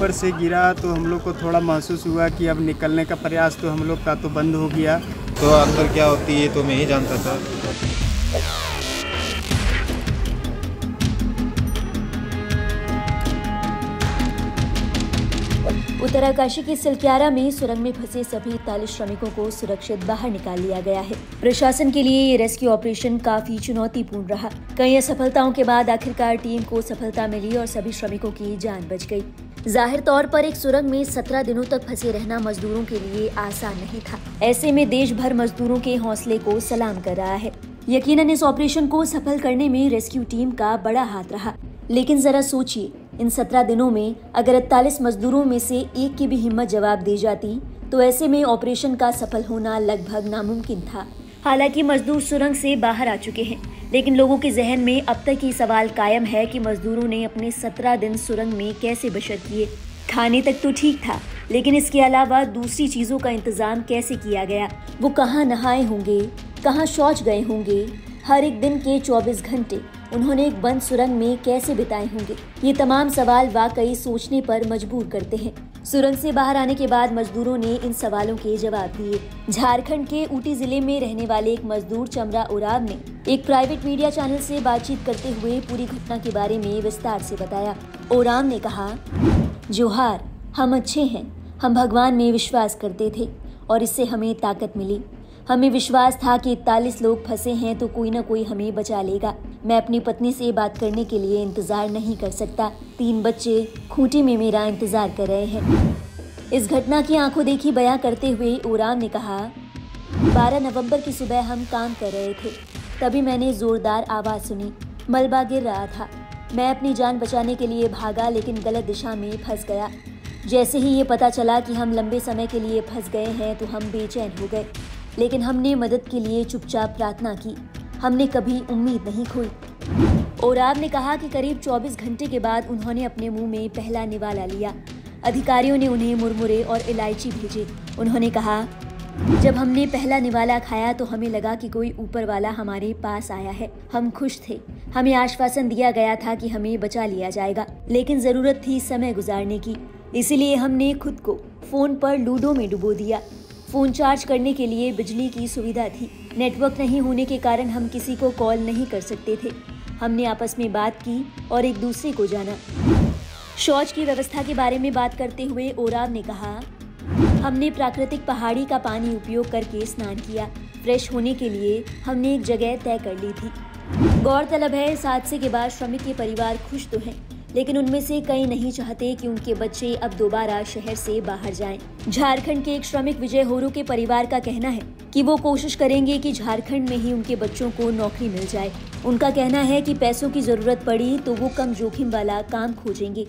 ऊपर से गिरा तो हम लोग को थोड़ा महसूस हुआ कि अब निकलने का प्रयास तो हम लोग का तो बंद हो गया। तो अंदर क्या होती है तो मैं ही जानता था। उत्तरकाशी के सिलक्यारा में सुरंग में फंसे सभी 41 श्रमिकों को सुरक्षित बाहर निकाल लिया गया है। प्रशासन के लिए ये रेस्क्यू ऑपरेशन काफी चुनौतीपूर्ण रहा। कई असफलताओं के बाद आखिरकार टीम को सफलता मिली और सभी श्रमिकों की जान बच गई। जाहिर तौर पर एक सुरंग में 17 दिनों तक फंसे रहना मजदूरों के लिए आसान नहीं था। ऐसे में देश भर मजदूरों के हौसले को सलाम कर रहा है। यकीनन इस ऑपरेशन को सफल करने में रेस्क्यू टीम का बड़ा हाथ रहा। लेकिन जरा सोचिए, इन 17 दिनों में अगर 41 मजदूरों में से एक की भी हिम्मत जवाब दे जाती तो ऐसे में ऑपरेशन का सफल होना लगभग नामुमकिन था। हालांकि मजदूर सुरंग से बाहर आ चुके हैं, लेकिन लोगों के जहन में अब तक ये सवाल कायम है कि मजदूरों ने अपने 17 दिन सुरंग में कैसे बसर किए। खाने तक तो ठीक था, लेकिन इसके अलावा दूसरी चीजों का इंतजाम कैसे किया गया? वो कहाँ नहाए होंगे, कहाँ शौच गए होंगे? हर एक दिन के 24 घंटे उन्होंने एक बंद सुरंग में कैसे बिताए होंगे? ये तमाम सवाल वाकई सोचने पर मजबूर करते हैं। सुरंग से बाहर आने के बाद मजदूरों ने इन सवालों के जवाब दिए। झारखंड के ऊटी जिले में रहने वाले एक मजदूर चमरा उराव ने एक प्राइवेट मीडिया चैनल से बातचीत करते हुए पूरी घटना के बारे में विस्तार से बताया। उराव ने कहा, जोहार, हम अच्छे हैं। हम भगवान में विश्वास करते थे और इससे हमें ताकत मिली। हमें विश्वास था कि 41 लोग फंसे हैं तो कोई ना कोई हमें बचा लेगा। मैं अपनी पत्नी से बात करने के लिए इंतजार नहीं कर सकता। 3 बच्चे खूंटी में मेरा इंतजार कर रहे हैं। इस घटना की आंखों देखी बयां करते हुए उराव ने कहा, 12 नवंबर की सुबह हम काम कर रहे थे, तभी मैंने जोरदार आवाज सुनी। मलबा गिर रहा था। मैं अपनी जान बचाने के लिए भागा, लेकिन गलत दिशा में फंस गया। जैसे ही ये पता चला कि हम लंबे समय के लिए फंस गए हैं तो हम बेचैन हो गए, लेकिन हमने मदद के लिए चुपचाप प्रार्थना की। हमने कभी उम्मीद नहीं खोई। उराव ने कहा कि करीब 24 घंटे के बाद उन्होंने अपने मुंह में पहला निवाला लिया। अधिकारियों ने उन्हें मुरमुरे और इलायची भेजे। उन्होंने कहा, जब हमने पहला निवाला खाया तो हमें लगा कि कोई ऊपर वाला हमारे पास आया है। हम खुश थे। हमें आश्वासन दिया गया था कि हमें बचा लिया जाएगा, लेकिन जरूरत थी समय गुजारने की। इसीलिए हमने खुद को फोन पर लूडो में डुबो दिया। फोन चार्ज करने के लिए बिजली की सुविधा थी। नेटवर्क नहीं होने के कारण हम किसी को कॉल नहीं कर सकते थे। हमने आपस में बात की और एक दूसरे को जाना। शौच की व्यवस्था के बारे में बात करते हुए उराव ने कहा, हमने प्राकृतिक पहाड़ी का पानी उपयोग करके स्नान किया। फ्रेश होने के लिए हमने एक जगह तय कर ली थी। गौरतलब है, इस हादसे के बाद श्रमिक के परिवार खुश तो हैं, लेकिन उनमें से कई नहीं चाहते कि उनके बच्चे अब दोबारा शहर से बाहर जाएं। झारखंड के एक श्रमिक विजय होरू के परिवार का कहना है कि वो कोशिश करेंगे कि झारखंड में ही उनके बच्चों को नौकरी मिल जाए। उनका कहना है कि पैसों की जरूरत पड़ी तो वो कम जोखिम वाला काम खोजेंगे।